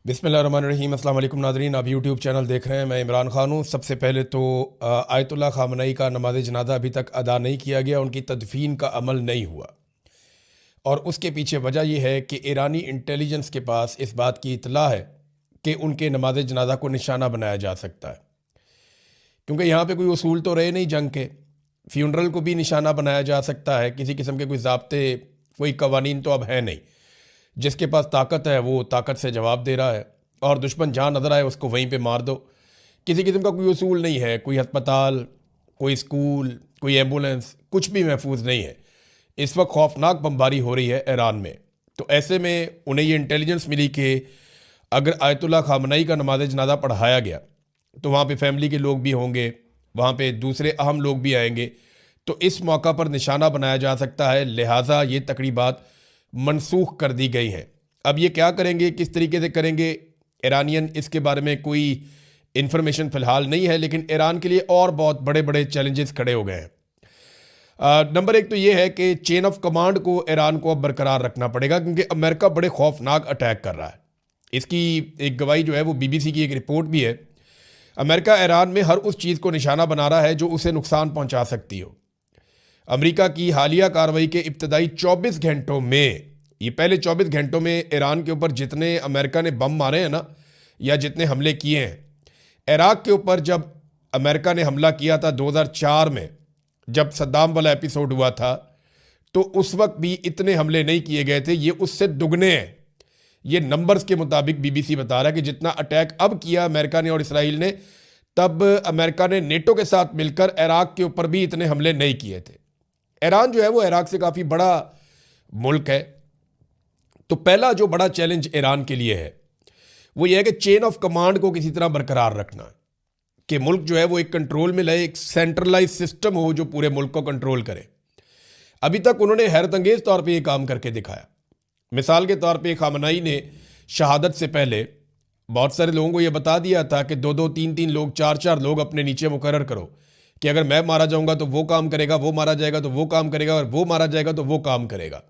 बिस्मिल्लाहिर्रहमानिर्रहीम। अस्सलाम वालेकुम नाज़रीन, आप यूट्यूब चैनल देख रहे हैं। मैं इमरान खान हूँ। सबसे पहले तो आयतुल्लाह ख़ामनई का नमाज जनाज़ा अभी तक अदा नहीं किया गया, उनकी तदफ़ीन का अमल नहीं हुआ। और उसके पीछे वजह यह है कि ईरानी इंटेलिजेंस के पास इस बात की इतला है कि उनके नमाज जनाज़ा को निशाना बनाया जा सकता है, क्योंकि यहाँ पे कोई उसूल तो रहे नहीं जंग के। फ्यूनरल को भी निशाना बनाया जा सकता है, किसी किस्म के कोई ज़ाब्ते कोई कवानीन तो अब है नहीं। जिसके पास ताकत है वो ताकत से जवाब दे रहा है, और दुश्मन जहाँ नज़र आए उसको वहीं पे मार दो। किसी किस्म का कोई उसूल नहीं है, कोई अस्पताल, कोई स्कूल, कोई एम्बुलेंस, कुछ भी महफूज नहीं है। इस वक्त खौफनाक बमबारी हो रही है ईरान में। तो ऐसे में उन्हें ये इंटेलिजेंस मिली कि अगर आयतुल्लाह ख़ामनई का नमाज जनाज़ा पढ़ाया गया तो वहाँ पे फैमिली के लोग भी होंगे, वहाँ पे दूसरे अहम लोग भी आएंगे, तो इस मौका पर निशाना बनाया जा सकता है। लिहाजा ये तकरीबात मनसूख कर दी गई हैं। अब ये क्या करेंगे, किस तरीके से करेंगे ईरानियन, इसके बारे में कोई इन्फॉर्मेशन फ़िलहाल नहीं है, लेकिन ईरान के लिए और बहुत बड़े बड़े चैलेंजेस खड़े हो गए हैं। नंबर एक तो ये है कि चेन ऑफ कमांड को ईरान को अब बरकरार रखना पड़ेगा, क्योंकि अमेरिका बड़े खौफनाक अटैक कर रहा है। इसकी एक गवाही जो है वो BBC की एक रिपोर्ट भी है। अमेरिका ईरान में हर उस चीज़ को निशाना बना रहा है जो उसे नुकसान पहुंचा सकती हो। अमेरिका की हालिया कार्रवाई के इब्तदाई 24 घंटों में, ये पहले 24 घंटों में ईरान के ऊपर जितने अमेरिका ने बम मारे हैं ना, या जितने हमले किए हैं, इराक के ऊपर जब अमेरिका ने हमला किया था 2004 में, जब सद्दाम वाला एपिसोड हुआ था, तो उस वक्त भी इतने हमले नहीं किए गए थे। ये उससे दुगने हैं। ये नंबर्स के मुताबिक BBC बता रहा है कि जितना अटैक अब किया अमेरिका ने और इसराइल ने, तब अमेरिका ने नेटो के साथ मिलकर इराक के ऊपर भी इतने हमले नहीं किए थे। ईरान जो है वो इराक से काफ़ी बड़ा मुल्क है। तो पहला जो बड़ा चैलेंज ईरान के लिए है वो ये है कि चेन ऑफ कमांड को किसी तरह बरकरार रखना, कि मुल्क जो है वो एक कंट्रोल में लाए, एक सेंट्रलाइज सिस्टम हो जो पूरे मुल्क को कंट्रोल करे। अभी तक उन्होंने हैरत अंगेज तौर पे ये काम करके दिखाया। मिसाल के तौर पे ख़ामनई ने शहादत से पहले बहुत सारे लोगों को ये बता दिया था कि 2-2, 3-3 लोग, 4-4 लोग अपने नीचे मुकर्रर करो कि अगर मैं मारा जाऊंगा तो वो काम करेगा, वो मारा जाएगा तो वो काम करेगा, और वो मारा जाएगा तो वो काम करेगा।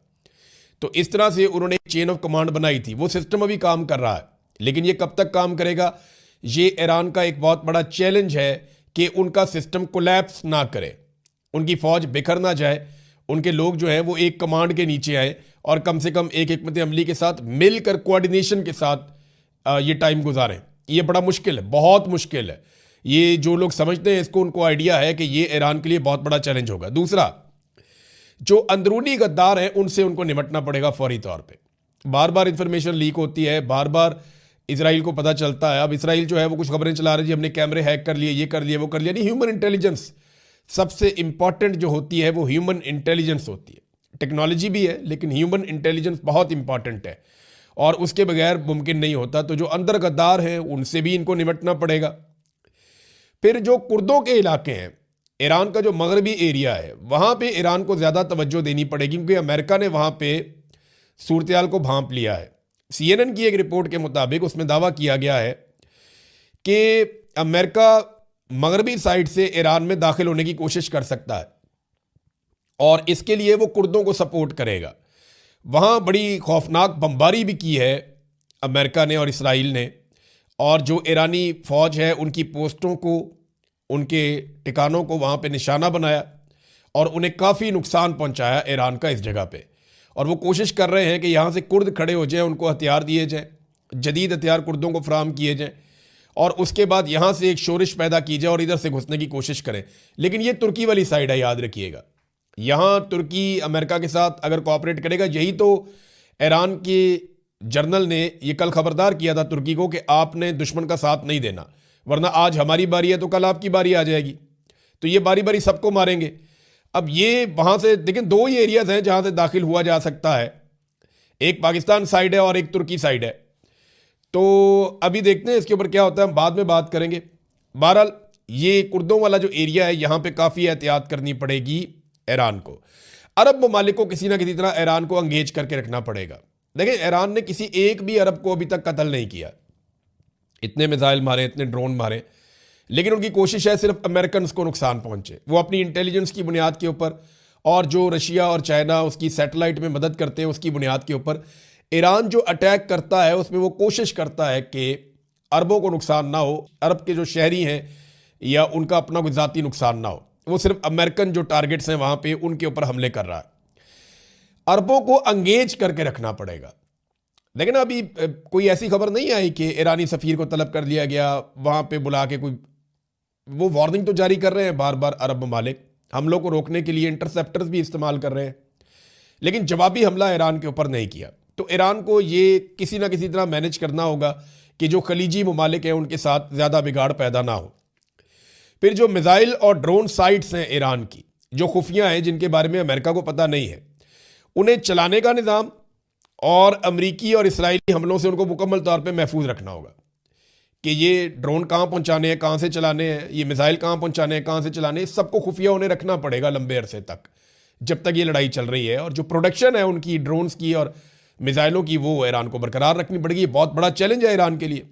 तो इस तरह से उन्होंने चेन ऑफ कमांड बनाई थी। वो सिस्टम अभी काम कर रहा है, लेकिन ये कब तक काम करेगा, ये ईरान का एक बहुत बड़ा चैलेंज है कि उनका सिस्टम कोलैप्स ना करे, उनकी फौज बिखर ना जाए, उनके लोग जो हैं वो एक कमांड के नीचे आए और कम से कम एक हिकमत अमली के साथ मिलकर, कोऑर्डिनेशन के साथ ये टाइम गुजारें। ये बड़ा मुश्किल है, बहुत मुश्किल है। ये जो लोग समझते हैं इसको, उनको आइडिया है कि ये ईरान के लिए बहुत बड़ा चैलेंज होगा। दूसरा, जो अंदरूनी गद्दार हैं उनसे उनको निपटना पड़ेगा फौरी तौर पे। बार बार इंफॉर्मेशन लीक होती है, बार बार इसराइल को पता चलता है। अब इसराइल जो है वो कुछ खबरें चला रही है, हमने कैमरे हैक कर लिए, ये कर लिए, वो कर लिया। नहीं, ह्यूमन इंटेलिजेंस सबसे इंपॉर्टेंट जो होती है वो ह्यूमन इंटेलिजेंस होती है। टेक्नोलॉजी भी है, लेकिन ह्यूमन इंटेलिजेंस बहुत इंपॉर्टेंट है, और उसके बगैर मुमकिन नहीं होता। तो जो अंदर गद्दार हैं उनसे भी इनको निपटना पड़ेगा। फिर जो कुर्दों के इलाके हैं, ईरान का जो मगरबी एरिया है, वहाँ पे ईरान को ज़्यादा तवज्जो देनी पड़ेगी, क्योंकि अमेरिका ने वहाँ पे सूरत को भांप लिया है। CNN की एक रिपोर्ट के मुताबिक उसमें दावा किया गया है कि अमेरिका मगरबी साइड से ईरान में दाखिल होने की कोशिश कर सकता है, और इसके लिए वो कुर्दों को सपोर्ट करेगा। वहाँ बड़ी खौफनाक बमबारी भी की है अमेरिका ने और इसराइल ने, और जो ईरानी फ़ौज है उनकी पोस्टों को, उनके ठिकानों को वहाँ पे निशाना बनाया, और उन्हें काफ़ी नुकसान पहुँचाया ईरान का इस जगह पे। और वो कोशिश कर रहे हैं कि यहाँ से कुर्द खड़े हो जाएं, उनको हथियार दिए जाएं, जदीद हथियार कुर्दों को फराहम किए जाएं, और उसके बाद यहाँ से एक शोरिश पैदा की जाए और इधर से घुसने की कोशिश करें। लेकिन ये तुर्की वाली साइड है, याद रखिएगा। यहाँ तुर्की अमेरिका के साथ अगर कोऑपरेट करेगा, यही तो ईरान के जर्नल ने ये कल खबरदार किया था तुर्की को कि आपने दुश्मन का साथ नहीं देना, वरना आज हमारी बारी है तो कल आपकी बारी आ जाएगी। तो ये बारी बारी सबको मारेंगे। अब ये वहाँ से लेकिन दो ही एरियाज हैं जहाँ से दाखिल हुआ जा सकता है, एक पाकिस्तान साइड है और एक तुर्की साइड है। तो अभी देखते हैं इसके ऊपर क्या होता है, हम बाद में बात करेंगे। बहरहाल ये कुर्दों वाला जो एरिया है, यहाँ पे काफ़ी एहतियात करनी पड़ेगी ईरान को। अरब ममालिक को किसी ना किसी तरह ईरान को अंगेज करके रखना पड़ेगा। देखिए, ईरान ने किसी एक भी अरब को अभी तक कत्ल नहीं किया, इतने मिसाइल मारे, इतने ड्रोन मारे, लेकिन उनकी कोशिश है सिर्फ अमेरिकन को नुकसान पहुंचे। वो अपनी इंटेलिजेंस की बुनियाद के ऊपर, और जो रशिया और चाइना उसकी सैटेलाइट में मदद करते हैं उसकी बुनियाद के ऊपर ईरान जो अटैक करता है उसमें वो कोशिश करता है कि अरबों को नुकसान ना हो, अरब के जो शहरी हैं या उनका अपना कोई ज़ाती नुकसान ना हो। वो सिर्फ अमेरिकन जो टारगेट्स हैं वहाँ पे उनके ऊपर हमले कर रहा है। अरबों को अंगेज करके रखना पड़ेगा। लेकिन अभी कोई ऐसी खबर नहीं आई कि ईरानी सफ़ीर को तलब कर लिया गया, वहाँ पे बुला के कोई वो वार्निंग तो जारी कर रहे हैं बार बार अरब ममालिक, हमलों को रोकने के लिए इंटरसेप्टर्स भी इस्तेमाल कर रहे हैं, लेकिन जवाबी हमला ईरान के ऊपर नहीं किया। तो ईरान को ये किसी ना किसी तरह मैनेज करना होगा कि जो खलीजी ममालिक हैं उनके साथ ज़्यादा बिगाड़ पैदा ना हो। फिर जो मिसाइल और ड्रोन साइट्स हैं ईरान की, जो खुफिया हैं, जिनके बारे में अमेरिका को पता नहीं है, उन्हें चलाने का निज़ाम और अमरीकी और इसराइली हमलों से उनको मुकम्मल तौर पे महफूज रखना होगा कि ये ड्रोन कहाँ पहुँचाने हैं, कहाँ से चलाने हैं, ये मिसाइल कहाँ पहुँचाने हैं, कहाँ से चलाने हैं, सबको खुफिया उन्हें रखना पड़ेगा लंबे अरसे तक, जब तक ये लड़ाई चल रही है। और जो प्रोडक्शन है उनकी ड्रोन्स की और मिसाइलों की, वो ईरान को बरकरार रखनी पड़ेगी। ये बहुत बड़ा चैलेंज है ईरान के लिए।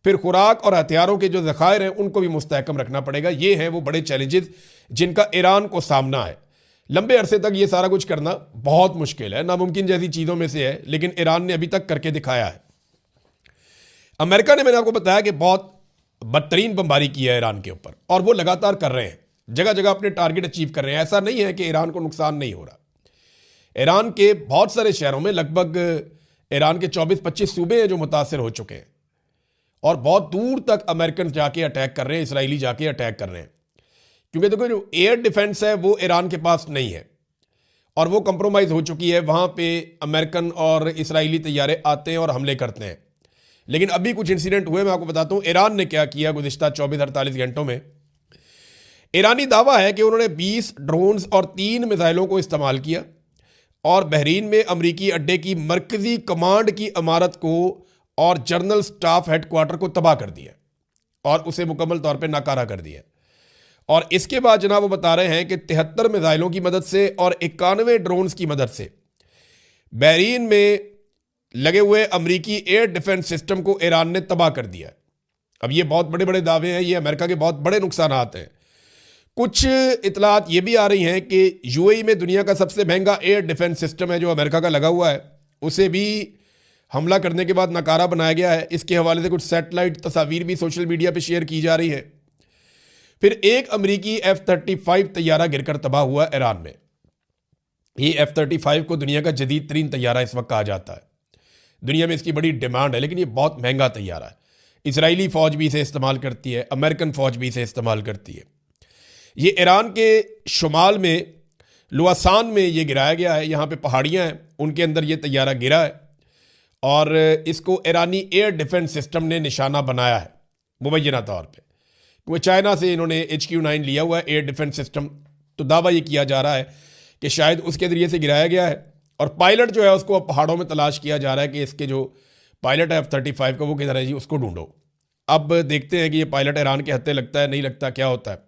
फिर खुराक और हथियारों के जो ज़खायर हैं उनको भी मुस्तहकम रखना पड़ेगा। ये हैं वो बड़े चैलेंजेस जिनका ईरान को सामना है। लंबे अरसे तक ये सारा कुछ करना बहुत मुश्किल है, नामुमकिन जैसी चीज़ों में से है, लेकिन ईरान ने अभी तक करके दिखाया है। अमेरिका ने, मैंने आपको बताया कि बहुत बदतरीन बमबारी की है ईरान के ऊपर, और वो लगातार कर रहे हैं, जगह जगह अपने टारगेट अचीव कर रहे हैं। ऐसा नहीं है कि ईरान को नुकसान नहीं हो रहा। ईरान के बहुत सारे शहरों में, लगभग ईरान के 24-25 सूबे हैं जो मुतासर हो चुके हैं, और बहुत दूर तक अमेरिकन जाके अटैक कर रहे हैं, इसराइली जाके अटैक कर रहे हैं। क्योंकि देखो, जो एयर डिफेंस है वो ईरान के पास नहीं है, और वो कंप्रोमाइज़ हो चुकी है। वहाँ पे अमेरिकन और इसराइली तैयारे आते हैं और हमले करते हैं। लेकिन अभी कुछ इंसिडेंट हुए, मैं आपको बताता हूँ ईरान ने क्या किया गुज़िश्ता 24-48 घंटों में। ईरानी दावा है कि उन्होंने 20 ड्रोन्स और 3 मिसाइलों को इस्तेमाल किया और बहरीन में अमरीकी अड्डे की मरकज़ी कमांड की इमारत को और जनरल स्टाफ हेडक्वार्टर को तबाह कर दिया और उसे मुकम्मल तौर पे नाकारा कर दिया। और इसके बाद जनाब वो बता रहे हैं कि 73 मिसाइलों की मदद से और 91 ड्रोन्स की मदद से बहरीन में लगे हुए अमरीकी एयर डिफेंस सिस्टम को ईरान ने तबाह कर दिया। अब ये बहुत बड़े बड़े दावे हैं, ये अमेरिका के बहुत बड़े नुकसान हैं। कुछ इतलात ये भी आ रही हैं कि यूएई में दुनिया का सबसे महंगा एयर डिफेंस सिस्टम है जो अमेरिका का लगा हुआ है, उसे भी हमला करने के बाद नकारा बनाया गया है। इसके हवाले से कुछ सैटेलाइट तस्वीर भी सोशल मीडिया पे शेयर की जा रही है। फिर एक अमरीकी F-35 तैयारा गिरकर तबाह हुआ ईरान में। ये F-35 को दुनिया का जदीद तरीन तैयारा इस वक्त कहा जाता है। दुनिया में इसकी बड़ी डिमांड है, लेकिन ये बहुत महंगा तैयारा है। इसराइली फ़ौज भी इसे इस्तेमाल करती है, अमेरिकन फ़ौज भी इसे इस्तेमाल करती है। ये ईरान के शुमाल में लुआसान में ये गिराया गया है, यहाँ पे पहाड़ियाँ हैं, उनके अंदर ये तैयारा गिरा है और इसको ईरानी एयर डिफेंस सिस्टम ने निशाना बनाया है मुबैना तौर पे। वो चाइना से इन्होंने HQ-9 लिया हुआ है एयर डिफेंस सिस्टम, तो दावा ये किया जा रहा है कि शायद उसके ज़रिए से गिराया गया है। और पायलट जो है उसको अब पहाड़ों में तलाश किया जा रहा है कि इसके जो पायलट है F-35 का वो किधर है जी, उसको ढूंढो। अब देखते हैं कि ये पायलट ईरान के हत्थे लगता है, नहीं लगता, क्या होता है।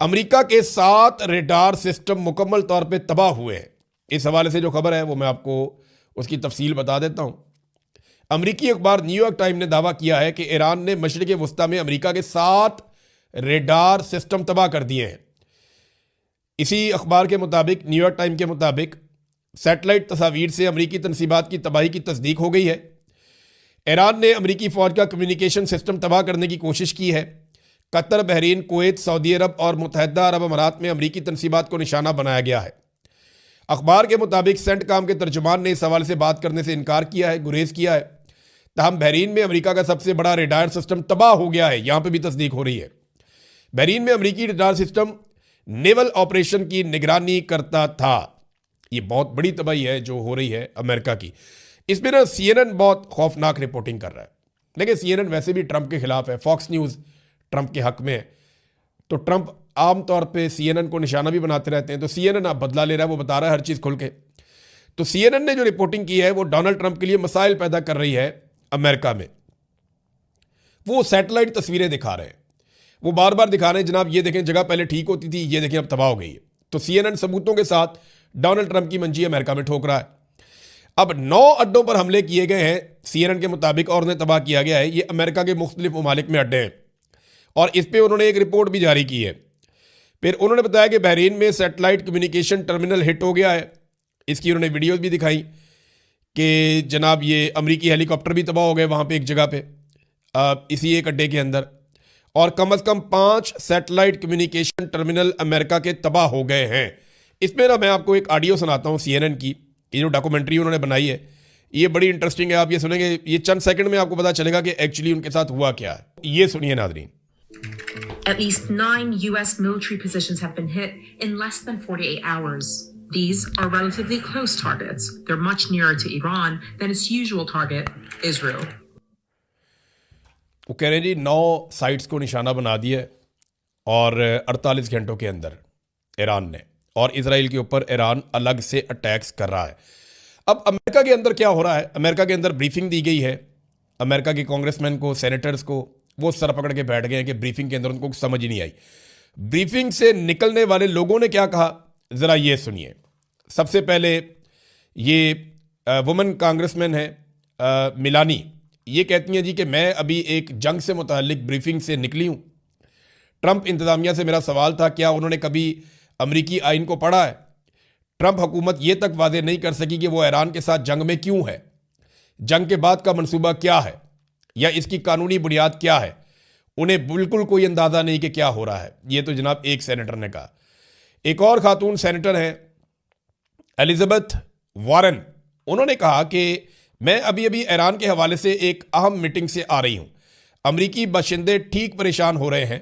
अमेरिका के 7 रेडार सिस्टम मुकम्मल तौर पे तबाह हुए हैं। इस हवाले से जो खबर है वो मैं आपको उसकी तफसील बता देता हूँ। अमरीकी अखबार न्यूयॉर्क टाइम ने दावा किया है कि ईरान ने मशरिक़ वस्ता में अमेरिका के 7 रेडार सिस्टम तबाह कर दिए हैं। इसी अखबार के मुताबिक, न्यूयॉर्क टाइम के मुताबिक, सैटेलाइट तस्वीर से अमरीकी तनसीबात की तबाही की तस्दीक हो गई है। ईरान ने अमरीकी फ़ौज का कम्युनिकेशन सिस्टम तबाह करने की कोशिश की है। कतर, बहरीन, कुवैत, सऊदी अरब और मुत्तहदा अरब अमारात में अमरीकी तनसीबात को निशाना बनाया गया है। अखबार के मुताबिक सेंटकॉम के तर्जुमान ने इस हवाले से बात करने से इनकार किया है, गुरेज किया है। ताहम बहरीन में अमरीका का सबसे बड़ा रेडार सिस्टम तबाह हो गया है, यहाँ पर भी तस्दीक हो रही है। बहरीन में अमरीकी रेडार सिस्टम नेवल ऑपरेशन की निगरानी करता था। ये बहुत बड़ी तबाही है जो हो रही है अमेरिका की। इसमें ना CNN बहुत खौफनाक रिपोर्टिंग कर रहा है, लेकिन CNN वैसे भी ट्रंप के खिलाफ है, फॉक्स न्यूज़ ट्रंप के हक में है, तो ट्रंप आमतौर पे CNN को निशाना भी बनाते रहते हैं। तो CNN अब बदला ले रहा है, वो बता रहा है हर चीज़ खुल के। तो CNN ने जो रिपोर्टिंग की है वो डोनाल्ड ट्रंप के लिए मसाइल पैदा कर रही है अमेरिका में। वो सैटेलाइट तस्वीरें दिखा रहे हैं, वो बार बार दिखा रहे हैं, जनाब ये देखें जगह पहले ठीक होती थी, ये देखें अब तबाह हो गई है। तो CNN सबूतों के साथ डोनाल्ड ट्रंप की मंजी अमेरिका में ठोक रहा है। अब 9 अड्डों पर हमले किए गए हैं CNN के मुताबिक, और उन्हें तबाह किया गया है। ये अमेरिका के मुख्तलिफ ममालिक में अड्डे हैं और इस पर उन्होंने एक रिपोर्ट भी जारी की है। फिर उन्होंने बताया कि बहरीन में सैटेलाइट कम्युनिकेशन टर्मिनल हिट हो गया है। इसकी उन्होंने वीडियोज़ भी दिखाई कि जनाब ये अमेरिकी हेलीकॉप्टर भी तबाह हो गए वहाँ पे एक जगह पे, इसी एक अड्डे के अंदर, और कम से कम 5 सैटेलाइट कम्युनिकेशन टर्मिनल अमेरिका के तबाह हो गए हैं। इसमें ना मैं आपको एक ऑडियो सुनाता हूँ CNN की, ये जो डॉक्यूमेंट्री उन्होंने बनाई है ये बड़ी इंटरेस्टिंग है। आप ये सुनेंगे, ये चंद सेकंड में आपको पता चलेगा कि एक्चुअली उनके साथ हुआ क्या है। ये सुनिए नाज़रीन। At least 9 U.S. military positions have been hit in less than 48 hours. These are relatively close targets. They're much nearer to Iran than its usual target, Israel. वो कह रहे हैं जी 9 साइट्स को निशाना बना दिया है और 48 घंटों के अंदर ईरान ने, और इसराइल के ऊपर ईरान अलग से अटैक्स कर रहा है। अब अमेरिका के अंदर क्या हो रहा है, अमेरिका के अंदर ब्रीफिंग दी गई है अमेरिका के कांग्रेसमैन को, सेनेटर्स को, वो सर पकड़ के बैठ गए हैं कि ब्रीफिंग के अंदर उनको समझ ही नहीं आई। ब्रीफिंग से निकलने वाले लोगों ने क्या कहा, ज़रा ये सुनिए। सबसे पहले ये वुमेन कांग्रेसमैन है मिलानी, ये कहती हैं जी कि मैं अभी एक जंग से मुतालिक ब्रीफिंग से निकली हूँ। ट्रंप इंतज़ामिया से मेरा सवाल था क्या उन्होंने कभी अमरीकी आइन को पढ़ा है। ट्रंप हुकूमत ये तक वादे नहीं कर सकी कि वो ईरान के साथ जंग में क्यों है, जंग के बाद का मंसूबा क्या है या इसकी कानूनी बुनियाद क्या है। उन्हें बिल्कुल कोई अंदाज़ा नहीं कि क्या हो रहा है। ये तो जनाब एक सेनेटर ने कहा। एक और खातून सेनेटर हैं एलिजाबेथ वारन, उन्होंने कहा कि मैं अभी अभी ईरान के हवाले से एक अहम मीटिंग से आ रही हूँ। अमरीकी बाशिंदे ठीक परेशान हो रहे हैं।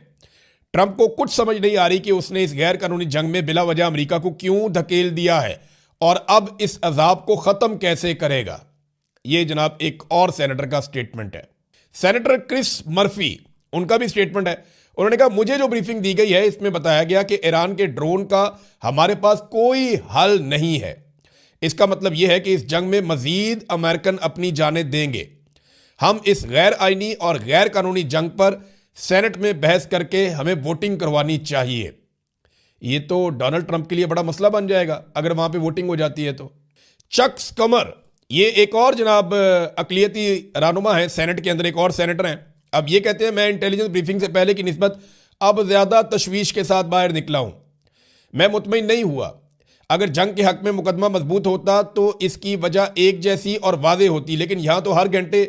ट्रंप को कुछ समझ नहीं आ रही कि उसने इस गैर कानूनी जंग में बिला वजह अमेरिका को क्यों धकेल दिया है और अब इस अजाब को ख़त्म कैसे करेगा। ये जनाब एक और सेनेटर का स्टेटमेंट है। सेनेटर क्रिस मर्फी, उनका भी स्टेटमेंट है। उन्होंने कहा मुझे जो ब्रीफिंग दी गई है इसमें बताया गया कि ईरान के ड्रोन का हमारे पास कोई हल नहीं है। इसका मतलब यह है कि इस जंग में मजीद अमेरिकन अपनी जानें देंगे। हम इस गैर आइनी और गैर कानूनी जंग पर सेनेट में बहस करके हमें वोटिंग करवानी चाहिए। ये तो डोनाल्ड ट्रंप के लिए बड़ा मसला बन जाएगा अगर वहां पे वोटिंग हो जाती है तो। चक स्कमर, ये एक और जनाब अकलियती रहनुमा है सेनेट के अंदर, एक और सेनेटर हैं। अब ये कहते हैं मैं इंटेलिजेंस ब्रीफिंग से पहले की निस्बत अब ज्यादा तशवीश के साथ बाहर निकला हूं। मैं मुतमईन नहीं हुआ। अगर जंग के हक में मुकदमा मजबूत होता तो इसकी वजह एक जैसी और वादे होती, लेकिन यहां तो हर घंटे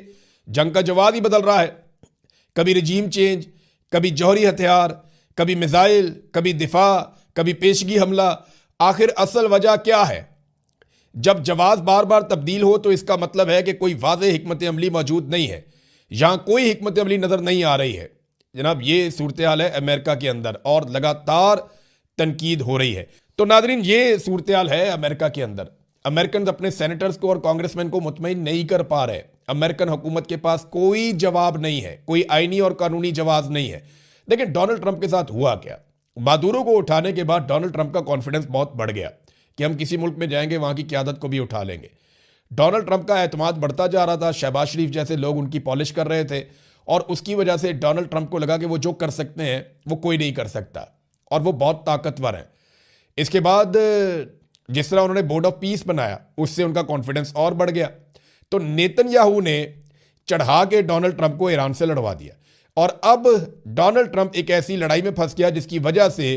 जंग का जवाब ही बदल रहा है। कभी रजीम चेंज, कभी जौहरी हथियार, कभी मिसाइल, कभी दिफा, कभी पेशगी हमला। आखिर असल वजह क्या है? जब जवाब बार बार तब्दील हो तो इसका मतलब है कि कोई वाज़ेह हिकमत अमली मौजूद नहीं है। यहां कोई हिकमत अमली नजर नहीं आ रही है। जनाब ये सूरत हाल है अमेरिका के अंदर और लगातार तनकीद हो रही है। तो नादरीन ये सूरत हाल है अमेरिका के अंदर। अमेरिकन अपने सेनेटर्स को और कांग्रेसमैन को मुतमईन नहीं कर पा रहे। अमेरिकन हुकूमत के पास कोई जवाब नहीं है, कोई आईनी और कानूनी जवाब नहीं है। लेकिन डोनाल्ड ट्रंप के साथ हुआ क्या? मादुरो को उठाने के बाद डोनाल्ड ट्रंप का कॉन्फिडेंस बहुत बढ़ गया कि हम किसी मुल्क में जाएंगे वहां की क़यादत को भी उठा लेंगे। डोनाल्ड ट्रंप का एतमाद बढ़ता जा रहा था। शहबाज शरीफ जैसे लोग उनकी पॉलिश कर रहे थे और उसकी वजह से डोनाल्ड ट्रंप को लगा कि वो जो कर सकते हैं वो कोई नहीं कर सकता और वो बहुत ताकतवर हैं। इसके बाद जिस तरह उन्होंने बोर्ड ऑफ पीस बनाया उससे उनका कॉन्फिडेंस और बढ़ गया। तो नेतन्याहू ने चढ़ा के डोनाल्ड ट्रंप को ईरान से लड़वा दिया और अब डोनाल्ड ट्रंप एक ऐसी लड़ाई में फंस गया जिसकी वजह से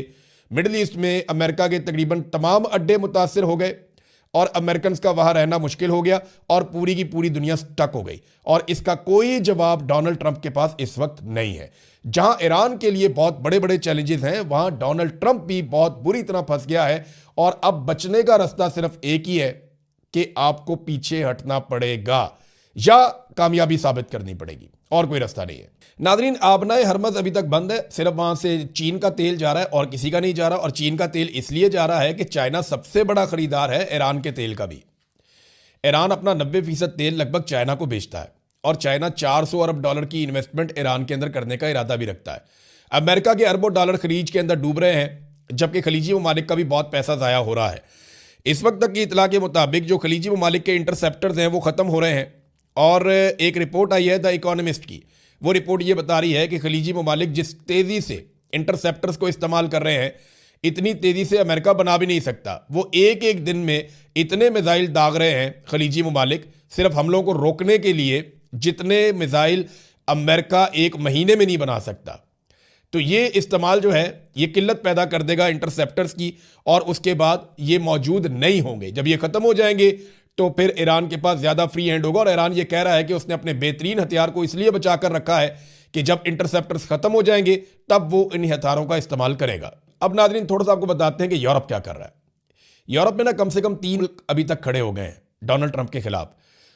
मिडिल ईस्ट में अमेरिका के तकरीबन तमाम अड्डे मुतासर हो गए और अमेरिकन का वहां रहना मुश्किल हो गया और पूरी की पूरी दुनिया स्टक हो गई। और इसका कोई जवाब डोनाल्ड ट्रंप के पास इस वक्त नहीं है। जहां ईरान के लिए बहुत बड़े बड़े चैलेंजेस हैं वहां डोनाल्ड ट्रंप भी बहुत बुरी तरह फंस गया है और अब बचने का रास्ता सिर्फ एक ही है कि आपको पीछे हटना पड़ेगा या कामयाबी साबित करनी पड़ेगी, और कोई रास्ता नहीं है। नादरीन आबनाए हरमज अभी तक बंद है। सिर्फ वहां से चीन का तेल जा रहा है और किसी का नहीं जा रहा। और चीन का तेल इसलिए जा रहा है कि चाइना सबसे बड़ा खरीदार है ईरान के तेल का भी। ईरान अपना 90% तेल लगभग चाइना को बेचता है और चाइना $400 अरब की इन्वेस्टमेंट ईरान के अंदर करने का इरादा भी रखता है। अमेरिका के अरबों डॉलर खरीज के अंदर डूब रहे हैं जबकि खलीजी ममालिक का भी बहुत पैसा ज़ाया हो रहा है। इस वक्त तक की इतला के मुताबिक जो खलीजी ममालिक के इंटरसेप्टर्स हैं वो ख़त्म हो रहे हैं और एक रिपोर्ट आई है द इकोनॉमिस्ट की। वो रिपोर्ट ये बता रही है कि खलीजी ममालिक जिस तेज़ी से इंटरसेप्टर्स को इस्तेमाल कर रहे हैं इतनी तेज़ी से अमेरिका बना भी नहीं सकता। वो एक एक दिन में इतने मिसाइल दाग रहे हैं खलीजी ममालिक सिर्फ हमलों को रोकने के लिए जितने मिसाइल अमेरिका एक महीने में नहीं बना सकता। तो ये इस्तेमाल जो है ये किल्लत पैदा कर देगा इंटरसेप्टर्स की और उसके बाद ये मौजूद नहीं होंगे। जब ये ख़त्म हो जाएंगे तो फिर ईरान के पास ज़्यादा फ्री हैंड होगा। और ईरान ये कह रहा है कि उसने अपने बेहतरीन हथियार को इसलिए बचा कर रखा है कि जब इंटरसेप्टर्स खत्म हो जाएंगे तब वो इन हथियारों का इस्तेमाल करेगा। अब नाज़रीन थोड़ा सा आपको बताते हैं कि यूरोप क्या कर रहा है। यूरोप में ना कम से कम 3 अभी तक खड़े हो गए हैं डोनाल्ड ट्रंप के खिलाफ।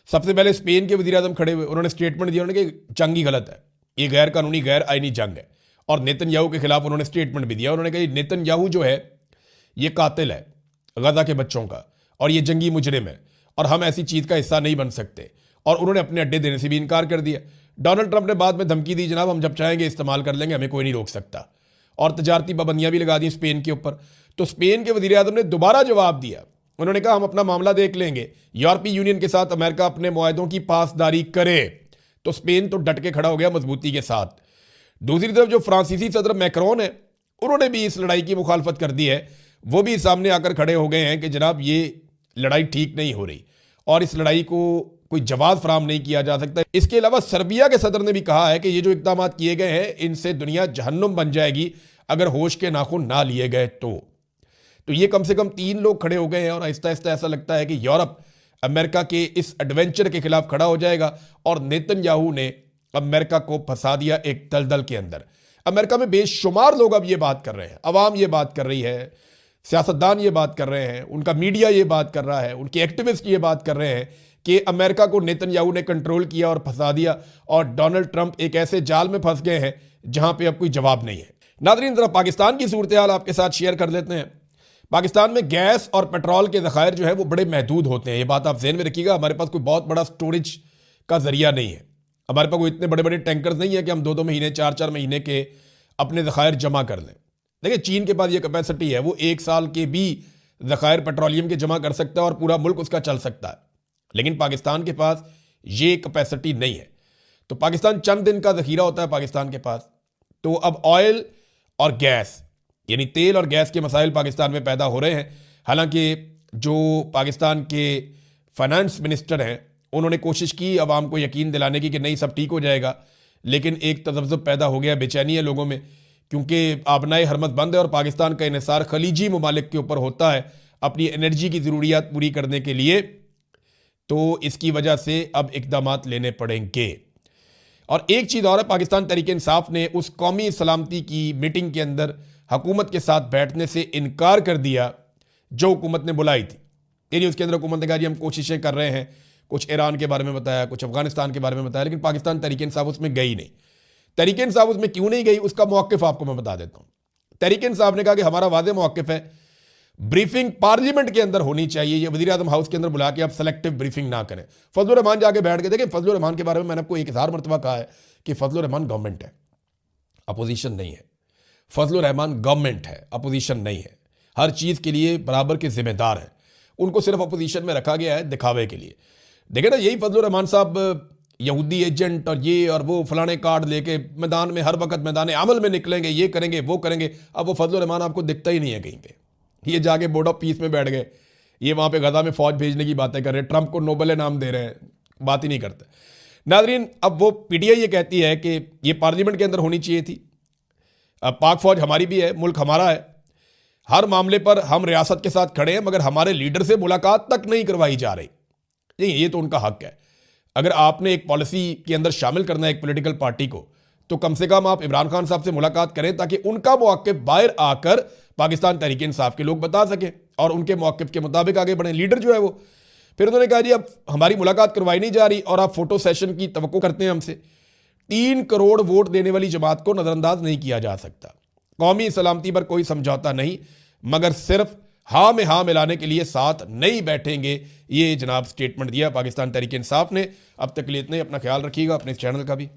सबसे पहले स्पेन के वज़ीर आज़म खड़े हुए, उन्होंने स्टेटमेंट दिया उन्होंने कि जंग ही गलत है, ये गैर कानूनी गैर आईनी जंग है। और नेतन्याहू के खिलाफ उन्होंने स्टेटमेंट भी दिया। उन्होंने कहा नेतन्याहू जो है ये कातिल है गजा के बच्चों का और ये जंगी मुजरिम है और हम ऐसी चीज़ का हिस्सा नहीं बन सकते। और उन्होंने अपने अड्डे देने से भी इनकार कर दिया। डोनाल्ड ट्रंप ने बाद में धमकी दी, जनाब हम जब चाहेंगे इस्तेमाल कर लेंगे, हमें कोई नहीं रोक सकता। और तजारती पाबंदियां भी लगा दी स्पेन के ऊपर। तो स्पेन के वज़ीर आज़म ने दोबारा जवाब दिया। उन्होंने कहा हम अपना मामला देख लेंगे, यूरोपीय यूनियन के साथ अमेरिका अपने मुआहदों की पासदारी करे। तो स्पेन तो डट के खड़ा हो गया मजबूती के साथ। दूसरी तरफ जो फ्रांसीसी सदर मैक्रोन है, उन्होंने भी इस लड़ाई की मुखालफत कर दी है। वो भी सामने आकर खड़े हो गए हैं कि जनाब ये लड़ाई ठीक नहीं हो रही और इस लड़ाई को कोई जवाब फराहम नहीं किया जा सकता। इसके अलावा सर्बिया के सदर ने भी कहा है कि ये जो इक़दाम किए गए हैं इनसे दुनिया जहन्नुम बन जाएगी अगर होश के नाखून ना लिए गए तो ये कम से कम 3 लोग खड़े हो गए हैं। और आहिस्ता आहिस्ता ऐसा लगता है कि यूरोप अमेरिका के इस एडवेंचर के खिलाफ खड़ा हो जाएगा। और नेतन्याहू ने अमेरिका को फंसा दिया एक दलदल के अंदर। अमेरिका में बेशुमार लोग अब ये बात कर रहे हैं, अवाम ये बात कर रही है, सियासतदान ये बात कर रहे हैं, उनका मीडिया ये बात कर रहा है, उनके एक्टिविस्ट ये बात कर रहे हैं कि अमेरिका को नेतन्याहू ने कंट्रोल किया और फंसा दिया और डोनाल्ड ट्रंप एक ऐसे जाल में फंस गए हैं जहां पे अब कोई जवाब नहीं है। नाज़रीन जरा पाकिस्तान की सूरत हाल आपके साथ शेयर कर लेते हैं। पाकिस्तान में गैस और पेट्रोल के ज़खायर जो है वो बड़े महदूद होते हैं, ये बात आप ज़हन में रखिएगा। हमारे पास कोई बहुत बड़ा स्टोरेज का जरिया नहीं है, हमारे पास कोई इतने बड़े बड़े टैंकर्स नहीं है कि हम 2-2 महीने 4-4 महीने के अपने ज़खायर जमा कर लें। देखिए चीन के पास ये कैपेसिटी है, वो 1 साल के भी ज़खायर पेट्रोलियम के जमा कर सकता है और पूरा मुल्क उसका चल सकता है। लेकिन पाकिस्तान के पास ये कैपेसिटी नहीं है। तो पाकिस्तान चंद दिन का ज़खीरा होता है पाकिस्तान के पास। तो अब ऑयल और गैस यानी तेल और गैस के मसाइल पाकिस्तान में पैदा हो रहे हैं। हालांकि जो पाकिस्तान के फाइनेंस मिनिस्टर हैं उन्होंने कोशिश की अवाम को यकीन दिलाने की कि नहीं सब ठीक हो जाएगा, लेकिन एक तज़ब्ज़ुब पैदा हो गया, बेचैनी है लोगों में, क्योंकि आबनाए हरमत बंद है और पाकिस्तान का इन्हिसार खलीजी ममालिक के ऊपर होता है अपनी एनर्जी की ज़रूरियात पूरी करने के लिए। तो इसकी वजह से अब इक़दामात लेने पड़ेंगे। और एक चीज़ और है, पाकिस्तान तहरीक इंसाफ ने उस कौमी सलामती की मीटिंग के अंदर हुकूमत के साथ बैठने से इनकार कर दिया जो हुकूमत ने बुलाई थी। यानी उसके अंदर हुकूमत ने कहा जी हम कोशिशें कर रहे हैं, कुछ ईरान के बारे में बताया, कुछ अफगानिस्तान के बारे में बताया, लेकिन पाकिस्तान तहरीक इंसाफ उसमें गई नहीं। तहरीक इंसाफ उसमें क्यों नहीं गई उसका मौक़िफ़ आपको मैं बता देता हूँ। तहरीक इंसाफ ने कहा कि हमारा वाज़ेह मौक़िफ़ है, ब्रीफिंग पार्लियामेंट के अंदर होनी चाहिए, ये वज़ीर आज़म हाउस के अंदर बुला के आप सेलेक्टिव ब्रीफिंग ना करें। फजलुर रहमान जाके बैठ के देखें, फजलुर रहमान के बारे में मैंने आपको 1000 मरतबा कहा है कि फजलुर रहमान गवर्नमेंट है, अपोजिशन नहीं है। फजलुर रहमान गवर्नमेंट है, अपोजिशन नहीं है, हर चीज़ के लिए बराबर के जिम्मेदार हैं। उनको सिर्फ अपोजिशन में रखा गया है दिखावे के लिए। देखें ना, यही फजलुर रहमान साहब यहूदी एजेंट और ये और वो फलाने कार्ड लेके मैदान में हर वक्त मैदान अमल में निकलेंगे, ये करेंगे वो करेंगे। अब वो फजलुर रहमान आपको दिखता ही नहीं है कहीं पे। ये जाके बोर्ड ऑफ पीस में बैठ गए, ये वहाँ पे गजा में फ़ौज भेजने की बातें कर रहे हैं, ट्रंप को नोबल नाम दे रहे हैं, बात ही नहीं करते। नाज़रीन अब वो पीटीआई ये कहती है कि ये पार्लियामेंट के अंदर होनी चाहिए थी। अब पाक फ़ौज हमारी भी है, मुल्क हमारा है, हर मामले पर हम रियासत के साथ खड़े हैं, मगर हमारे लीडर से मुलाकात तक नहीं करवाई जा रही। ये तो उनका हक है। अगर आपने एक पॉलिसी के अंदर शामिल करना है एक पॉलिटिकल पार्टी को, तो कम से कम आप इमरान खान साहब से मुलाकात करें ताकि उनका मौक़िफ़ बाहर आकर पाकिस्तान तहरीक इंसाफ के लोग बता सकें और उनके मौक़िफ़ के मुताबिक आगे बढ़ें। लीडर जो है वो फिर उन्होंने कहा जी अब हमारी मुलाकात करवाई नहीं जा रही और आप फोटो सेशन की तवक्को करते हैं हमसे। 3 करोड़ वोट देने वाली जमात को नज़रअंदाज नहीं किया जा सकता। कौमी सलामती पर कोई समझौता नहीं, मगर सिर्फ हाँ में हाँ मिलाने के लिए साथ नहीं बैठेंगे, ये जनाब स्टेटमेंट दिया पाकिस्तान तहरीक इंसाफ ने। अब तक के लिए इतना ही, अपना ख्याल रखिएगा, अपने इस चैनल का भी।